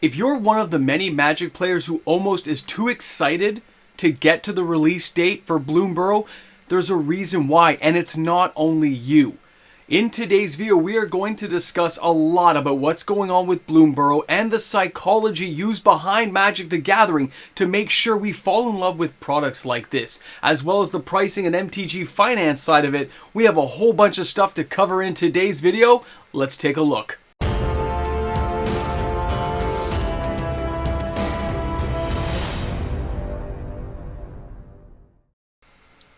If you're one of the many Magic players who almost is too excited to get to the release date for BloomBurrow, there's a reason why, and it's not only you. In today's video, we are going to discuss a lot about what's going on with BloomBurrow and the psychology used behind Magic the Gathering to make sure we fall in love with products like this, as well as the pricing and MTG finance side of it. We have a whole bunch of stuff to cover in today's video. Let's take a look.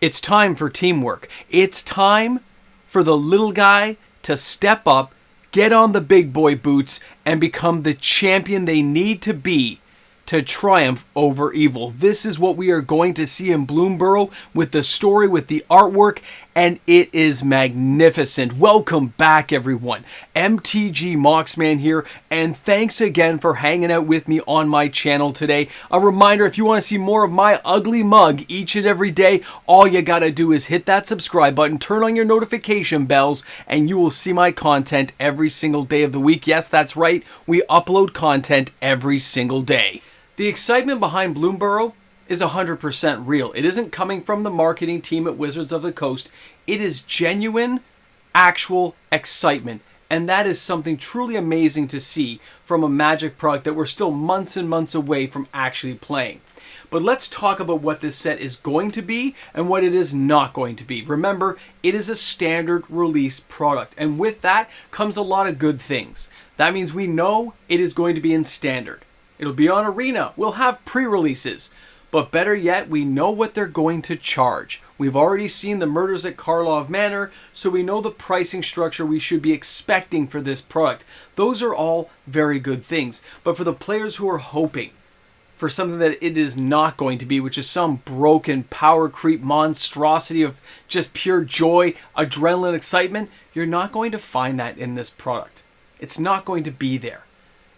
It's time for teamwork. It's time for the little guy to step up, get on the big boy boots, and become the champion they need to be to triumph over evil. This is what we are going to see in BloomBurrow with the story, with the artwork, and it is magnificent. Welcome back, everyone. MTG Moxman here, and thanks again for hanging out with me on my channel today. A reminder, if you want to see more of my ugly mug each and every day, all you gotta do is hit that subscribe button, turn on your notification bells, and you will see my content every single day of the week. Yes, that's right, we upload content every single day. The excitement behind BloomBurrow is 100% real. It isn't coming from the marketing team at Wizards of the Coast. It is genuine, actual excitement. And that is something truly amazing to see from a Magic product that we're still months and months away from actually playing. But let's talk about what this set is going to be and what it is not going to be. Remember, it is a standard release product. And with that comes a lot of good things. That means we know it is going to be in standard. It'll be on Arena. We'll have pre-releases. But better yet, we know what they're going to charge. We've already seen the Murders at Karlov Manor, so we know the pricing structure we should be expecting for this product. Those are all very good things. But for the players who are hoping for something that it is not going to be, which is some broken power creep monstrosity of just pure joy, adrenaline, excitement, you're not going to find that in this product. It's not going to be there.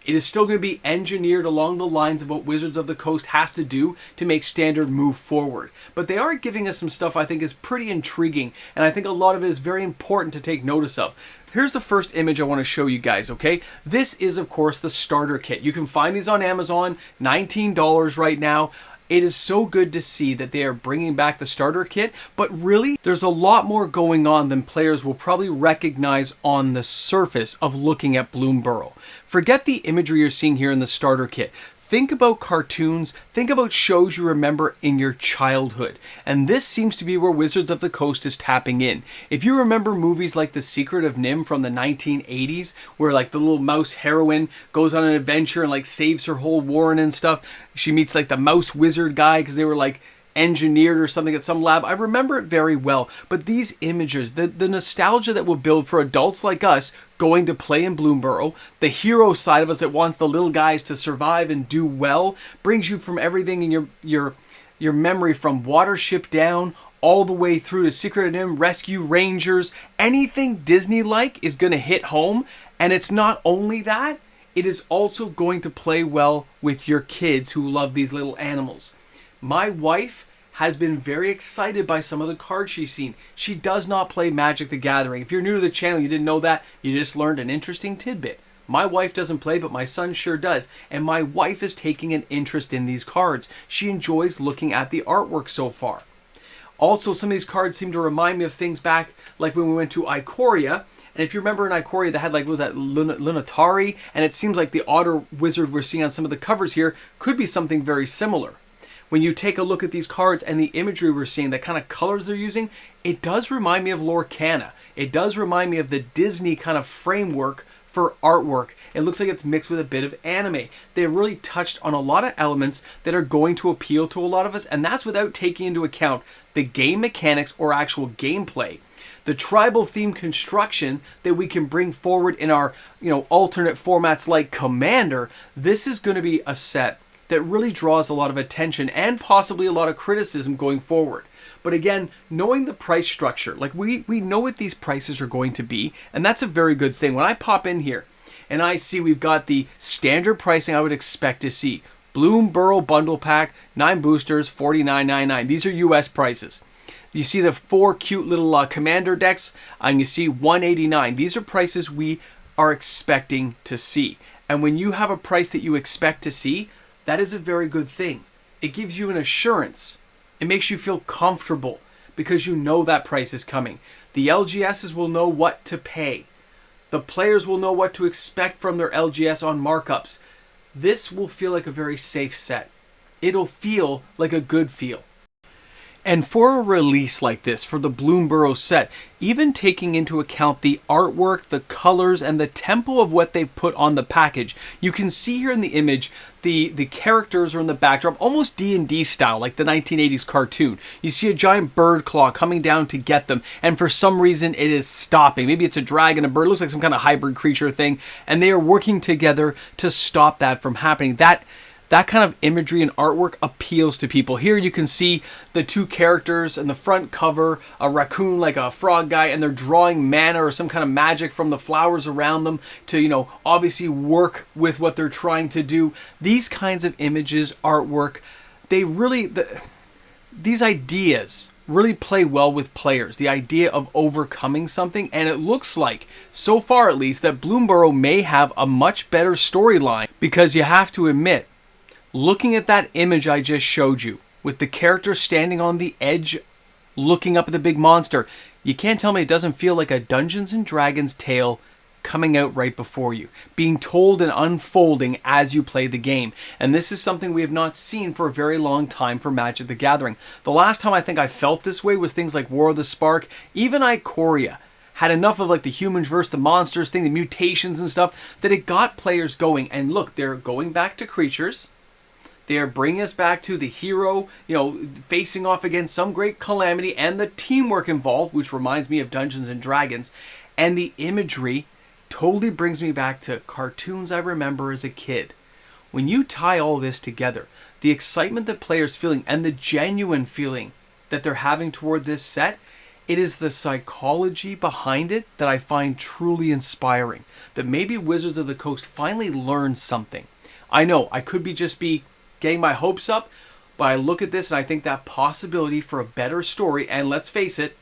It is still going to be engineered along the lines of what Wizards of the Coast has to do to make standard move forward. But they are giving us some stuff I think is pretty intriguing, and I think a lot of it is very important to take notice of. Here's the first image I want to show you guys, okay? This is, of course, the starter kit. You can find these on Amazon, $19 right now. It is so good to see that they are bringing back the starter kit, but really, there's a lot more going on than players will probably recognize on the surface of looking at BloomBurrow. Forget the imagery you're seeing here in the starter kit. Think about cartoons, think about shows you remember in your childhood. And this seems to be where Wizards of the Coast is tapping in. If you remember movies like The Secret of Nim from the 1980s, where like the little mouse heroine goes on an adventure and like saves her whole warren and stuff. She meets like the mouse wizard guy because they were like engineered or something at some lab. I remember it very well. But these images, the nostalgia that will build for adults like us going to play in BloomBurrow, the hero side of us that wants the little guys to survive and do well, brings you from everything in your memory from Watership Down all the way through to Secret of Nim, Rescue Rangers. Anything Disney-like is going to hit home. And it's not only that, it is also going to play well with your kids who love these little animals. My wife has been very excited by some of the cards she's seen. She does not play Magic the Gathering. If you're new to the channel, you didn't know that, you just learned an interesting tidbit. My wife doesn't play, but my son sure does. And my wife is taking an interest in these cards. She enjoys looking at the artwork so far. Also, some of these cards seem to remind me of things back like when we went to Ikoria. And if you remember in Ikoria, they had like, what was that, Lunatari? And it seems like the otter wizard we're seeing on some of the covers here could be something very similar. When you take a look at these cards and the imagery we're seeing, the kind of colors they're using, it does remind me of Lorcana. It does remind me of the Disney kind of framework for artwork. It looks like it's mixed with a bit of anime. They really touched on a lot of elements that are going to appeal to a lot of us, and that's without taking into account the game mechanics or actual gameplay. The tribal theme construction that we can bring forward in our, alternate formats like Commander, this is going to be a set that really draws a lot of attention and possibly a lot of criticism going forward. But again, knowing the price structure, like we know what these prices are going to be, and that's a very good thing. When I pop in here and I see we've got the standard pricing I would expect to see. BloomBurrow bundle pack, 9 boosters, $49.99. These are US prices. You see the 4 cute little commander decks, and you see $189. These are prices we are expecting to see. And when you have a price that you expect to see, that is a very good thing. It gives you an assurance. It makes you feel comfortable because you know that price is coming. The LGSs will know what to pay. The players will know what to expect from their LGS on markups. This will feel like a very safe set. It'll feel like a good feel. And for a release like this, for the BloomBurrow set, even taking into account the artwork, the colors, and the tempo of what they've put on the package, you can see here in the image, the characters are in the backdrop, almost D&D style, like the 1980s cartoon. You see a giant bird claw coming down to get them, and for some reason it is stopping. Maybe it's a dragon, a bird, it looks like some kind of hybrid creature thing, and they are working together to stop that from happening. That kind of imagery and artwork appeals to people. Here you can see the two characters in the front cover, a raccoon like a frog guy, and they're drawing mana or some kind of magic from the flowers around them to, you know, obviously work with what they're trying to do. These kinds of images, artwork, these ideas really play well with players. The idea of overcoming something, and it looks like, so far at least, that BloomBurrow may have a much better storyline, because you have to admit, looking at that image I just showed you, with the character standing on the edge, looking up at the big monster, you can't tell me it doesn't feel like a Dungeons & Dragons tale coming out right before you, being told and unfolding as you play the game. And this is something we have not seen for a very long time for Magic the Gathering. The last time I think I felt this way was things like War of the Spark. Even Ikoria had enough of like the humans versus the monsters thing, the mutations and stuff, that it got players going. And look, they're going back to creatures. They are bringing us back to the hero, you know, facing off against some great calamity, and the teamwork involved, which reminds me of Dungeons & Dragons. And the imagery totally brings me back to cartoons I remember as a kid. When you tie all this together, the excitement that players feeling and the genuine feeling that they're having toward this set, it is the psychology behind it that I find truly inspiring. That maybe Wizards of the Coast finally learned something. I know I could just be getting my hopes up, but I look at this and I think that possibility for a better story, and let's face it,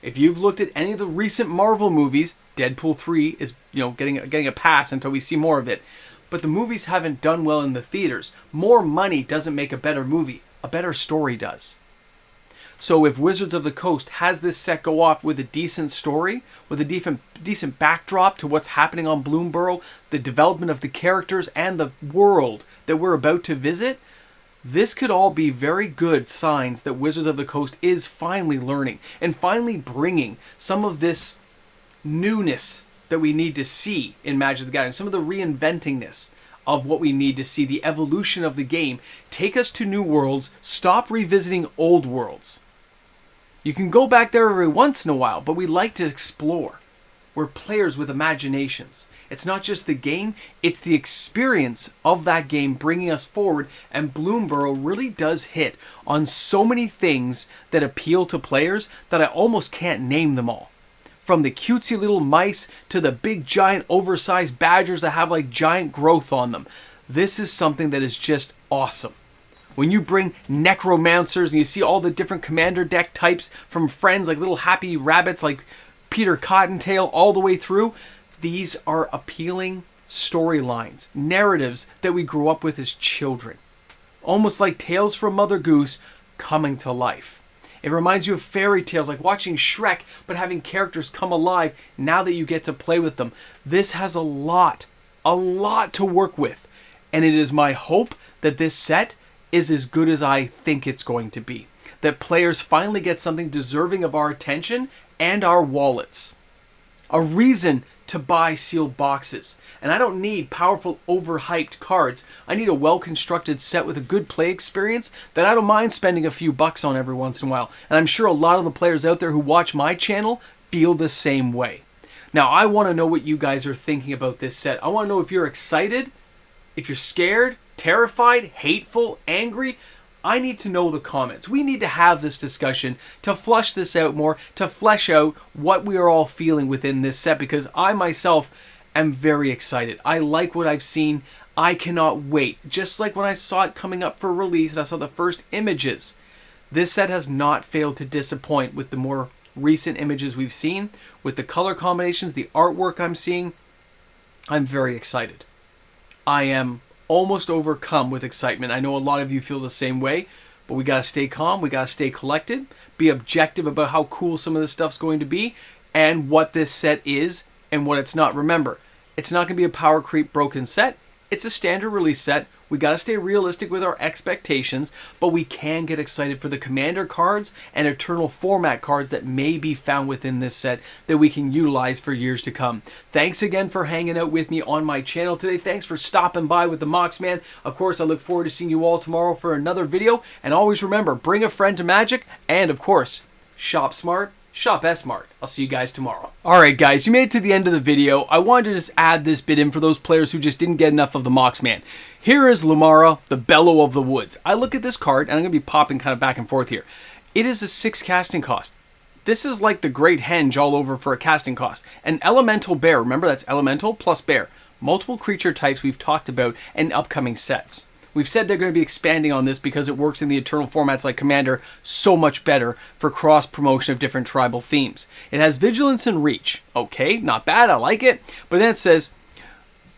if you've looked at any of the recent Marvel movies, Deadpool 3 is, you know, getting a pass until we see more of it, but the movies haven't done well in the theaters. More money doesn't make a better movie. A better story does. So if Wizards of the Coast has this set go off with a decent story, with a decent backdrop to what's happening on BloomBurrow, the development of the characters and the world that we're about to visit, this could all be very good signs that Wizards of the Coast is finally learning and finally bringing some of this newness that we need to see in Magic the Gathering, some of the reinventingness of what we need to see, the evolution of the game, take us to new worlds, stop revisiting old worlds. You can go back there every once in a while, but we like to explore. We're players with imaginations. It's not just the game, it's the experience of that game bringing us forward, and BloomBurrow really does hit on so many things that appeal to players that I almost can't name them all. From the cutesy little mice to the big giant oversized badgers that have like giant growth on them. This is something that is just awesome. When you bring necromancers and you see all the different commander deck types from friends like little happy rabbits like Peter Cottontail all the way through, these are appealing storylines, narratives that we grew up with as children. Almost like Tales from Mother Goose coming to life. It reminds you of fairy tales, like watching Shrek, but having characters come alive now that you get to play with them. This has a lot to work with. And it is my hope that this set is as good as I think it's going to be. That players finally get something deserving of our attention and our wallets. A reason to buy sealed boxes. And I don't need powerful, overhyped cards. I need a well-constructed set with a good play experience that I don't mind spending a few bucks on every once in a while. And I'm sure a lot of the players out there who watch my channel feel the same way. Now, I want to know what you guys are thinking about this set. I want to know if you're excited, if you're scared, terrified, hateful, angry. I need to know the comments. We need to have this discussion to flush this out more, to flesh out what we are all feeling within this set, because I myself am very excited. I like what I've seen. I cannot wait. Just like when I saw it coming up for release and I saw the first images, this set has not failed to disappoint with the more recent images we've seen, with the color combinations, the artwork I'm seeing. I'm very excited. I am almost overcome with excitement. I know a lot of you feel the same way, but we got to stay calm. We got to stay collected, be objective about how cool some of this stuff's going to be and what this set is and what it's not. Remember, it's not going to be a power creep broken set. It's a standard release set. We got to stay realistic with our expectations, but we can get excited for the Commander cards and Eternal format cards that may be found within this set that we can utilize for years to come. Thanks again for hanging out with me on my channel today. Thanks for stopping by with the Moxman. Of course, I look forward to seeing you all tomorrow for another video. And always remember, bring a friend to Magic. And of course, shop smart. Shop S-Mart. I'll see you guys tomorrow. Alright guys, you made it to the end of the video. I wanted to just add this bit in for those players who just didn't get enough of the Moxman. Here is Lumara, the Bellow of the Woods. I look at this card, and I'm going to be popping kind of back and forth here. It is a 6 casting cost. This is like the Great Henge all over for a casting cost. An Elemental Bear, remember that's Elemental plus Bear. Multiple creature types we've talked about in upcoming sets. We've said they're going to be expanding on this because it works in the Eternal formats like Commander so much better for cross-promotion of different tribal themes. It has Vigilance and Reach. Okay, not bad, I like it. But then it says,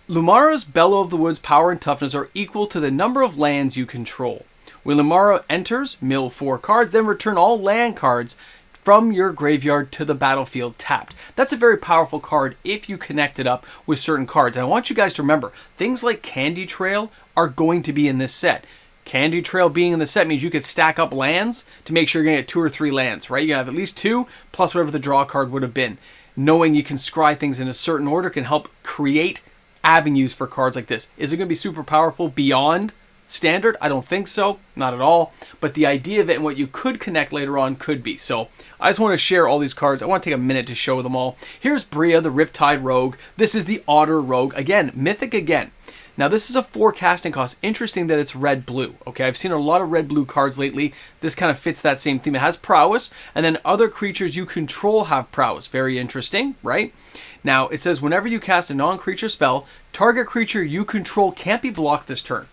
Lumara's Bellow of the Woods power and toughness are equal to the number of lands you control. When Lumara enters, mill 4 cards, then return all land cards from your graveyard to the battlefield tapped. That's a very powerful card if you connect it up with certain cards. And I want you guys to remember, things like Candy Trail are going to be in this set. Candy Trail being in the set means you could stack up lands to make sure you're going to get 2 or 3 lands, right? You have at least 2 plus whatever the draw card would have been. Knowing you can scry things in a certain order can help create avenues for cards like this. Is it going to be super powerful beyond standard? I don't think so. Not at all. But the idea of it and what you could connect later on could be. So I just want to share all these cards. I want to take a minute to show them all. Here's Bria, the Riptide Rogue. This is the Otter Rogue. Again, Mythic again. Now this is a 4 casting cost. Interesting that it's red-blue. Okay, I've seen a lot of red-blue cards lately. This kind of fits that same theme. It has prowess, and then other creatures you control have prowess. Very interesting, right? Now it says whenever you cast a non-creature spell, target creature you control can't be blocked this turn.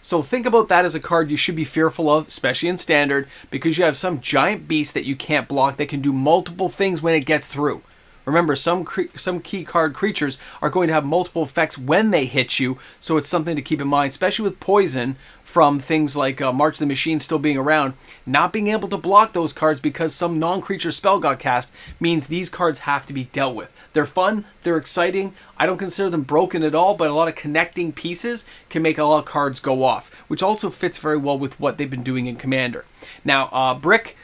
So think about that as a card you should be fearful of, especially in Standard, because you have some giant beast that you can't block that can do multiple things when it gets through. Remember, some key card creatures are going to have multiple effects when they hit you, so it's something to keep in mind, especially with poison from things like March of the Machine still being around. Not being able to block those cards because some non-creature spell got cast means these cards have to be dealt with. They're fun, they're exciting. I don't consider them broken at all, but a lot of connecting pieces can make a lot of cards go off, which also fits very well with what they've been doing in Commander. Now, Burke,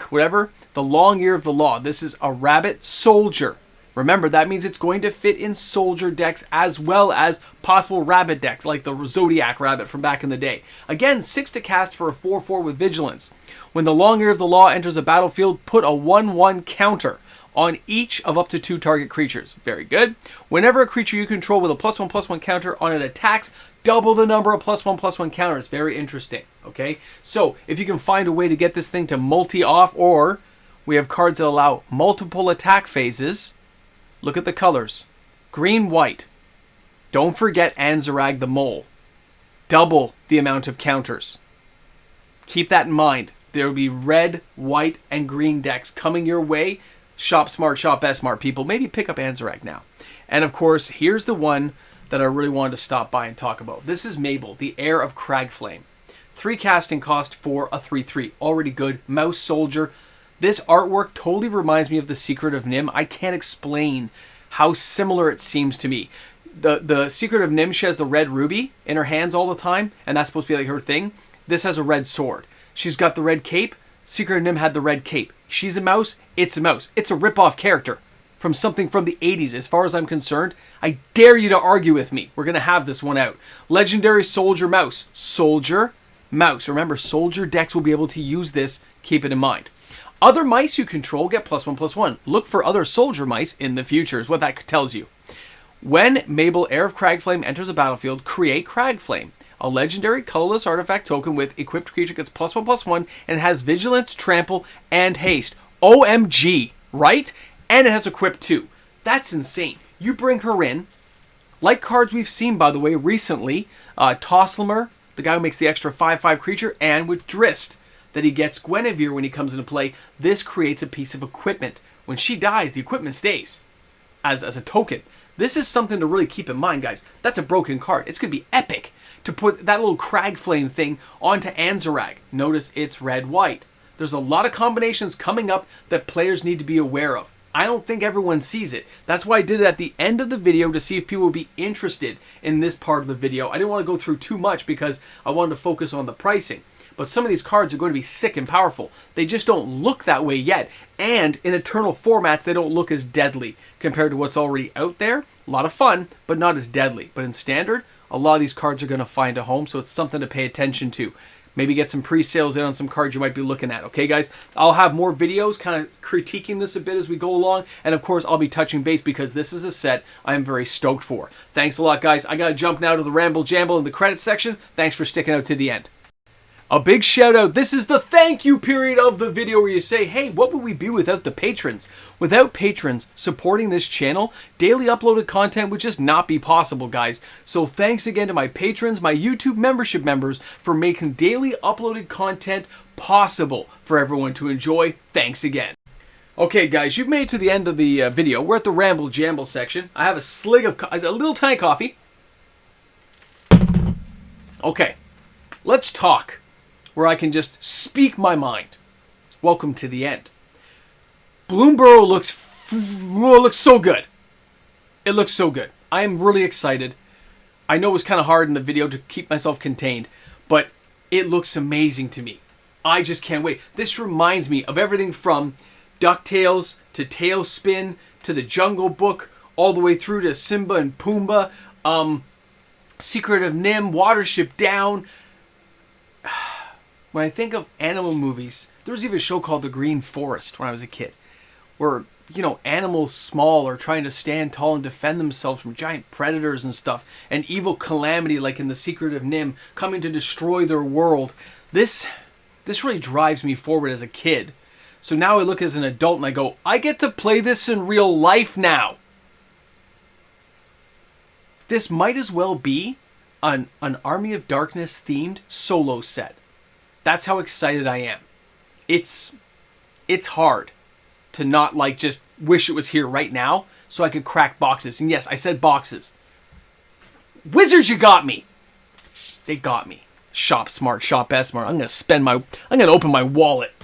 whatever, the Long Ear of the Law. This is a rabbit soldier. Remember, that means it's going to fit in soldier decks as well as possible rabbit decks, like the Zodiac Rabbit from back in the day. Again, 6 to cast for a 4/4 with Vigilance. When the Long Ear of the Law enters a battlefield, put a 1/1 counter on each of up to 2 target creatures. Very good. Whenever a creature you control with a +1/+1 counter on it attacks, double the number of +1/+1 counters. Very interesting. Okay, so if you can find a way to get this thing to multi-off, or we have cards that allow multiple attack phases. Look at the colors. Green, white. Don't forget Anzarag the Mole. Double the amount of counters. Keep that in mind. There will be red, white, and green decks coming your way. Shop smart, shop S-Mart, people. Maybe pick up Anzarag now. And of course, here's the one that I really wanted to stop by and talk about. This is Mabel, the Heir of Cragflame. 3 casting cost for a 3/3. Already good. Mouse Soldier. This artwork totally reminds me of the Secret of Nim. I can't explain how similar it seems to me. The Secret of Nim, she has the red ruby in her hands all the time, and that's supposed to be like her thing. This has a red sword. She's got the red cape. Secret of Nim had the red cape. She's a mouse. It's a mouse. It's a rip-off character from something from the 80s. As far as I'm concerned, I dare you to argue with me. We're going to have this one out. Legendary Soldier Mouse. Soldier Mouse. Remember, soldier decks will be able to use this. Keep it in mind. Other mice you control get +1/+1. Look for other soldier mice in the future is what that tells you. When Mabel, Heir of Cragflame, enters a battlefield, create Cragflame. A legendary colorless artifact token with equipped creature gets +1/+1 and has Vigilance, Trample, and Haste. OMG, right? And it has Equip too. That's insane. You bring her in, like cards we've seen, by the way, recently. Tosslimer, the guy who makes the extra 5/5 creature, and with Drist, that he gets Guinevere when he comes into play. This creates a piece of equipment. When she dies, the equipment stays as a token. This is something to really keep in mind, guys. That's a broken card. It's going to be epic to put that little crag flame thing onto Anzarag. Notice it's red-white. There's a lot of combinations coming up that players need to be aware of. I don't think everyone sees it. That's why I did it at the end of the video to see if people would be interested in this part of the video. I didn't want to go through too much because I wanted to focus on the pricing. But some of these cards are going to be sick and powerful. They just don't look that way yet. And in Eternal formats, they don't look as deadly compared to what's already out there. A lot of fun, but not as deadly. But in Standard, a lot of these cards are going to find a home, so it's something to pay attention to. Maybe get some pre-sales in on some cards you might be looking at. Okay, guys? I'll have more videos kind of critiquing this a bit as we go along. And, of course, I'll be touching base because this is a set I am very stoked for. Thanks a lot, guys. I got to jump now to the Ramble Jamble in the credits section. Thanks for sticking out to the end. A big shout out. This is the thank you period of the video where you say, hey, what would we be without the patrons? Without patrons supporting this channel, daily uploaded content would just not be possible, guys. So thanks again to my patrons, my YouTube membership members, for making daily uploaded content possible for everyone to enjoy. Thanks again. Okay, guys, you've made it to the end of the video. We're at the Ramble Jamble section. I have a slig of a little tiny coffee. Okay, let's talk where I can just speak my mind. Welcome to the end. BloomBurrow looks so good. It looks so good. I am really excited. I know it was kind of hard in the video to keep myself contained, but it looks amazing to me. I just can't wait. This reminds me of everything from DuckTales to Tailspin to the Jungle Book, all the way through to Simba and Pumbaa, Secret of Nim, Watership Down. When I think of animal movies, there was even a show called The Green Forest when I was a kid, where, you know, animals small are trying to stand tall and defend themselves from giant predators and stuff, and evil calamity like in The Secret of Nim coming to destroy their world. This really drives me forward as a kid. So now I look as an adult and I go, I get to play this in real life now. This might as well be an Army of Darkness themed solo set. That's how excited I am. It's hard to not like just wish it was here right now so I could crack boxes. And yes, I said boxes. Wizards, you got me. They got me. Shop smart, shop S smart. I'm gonna open my wallet.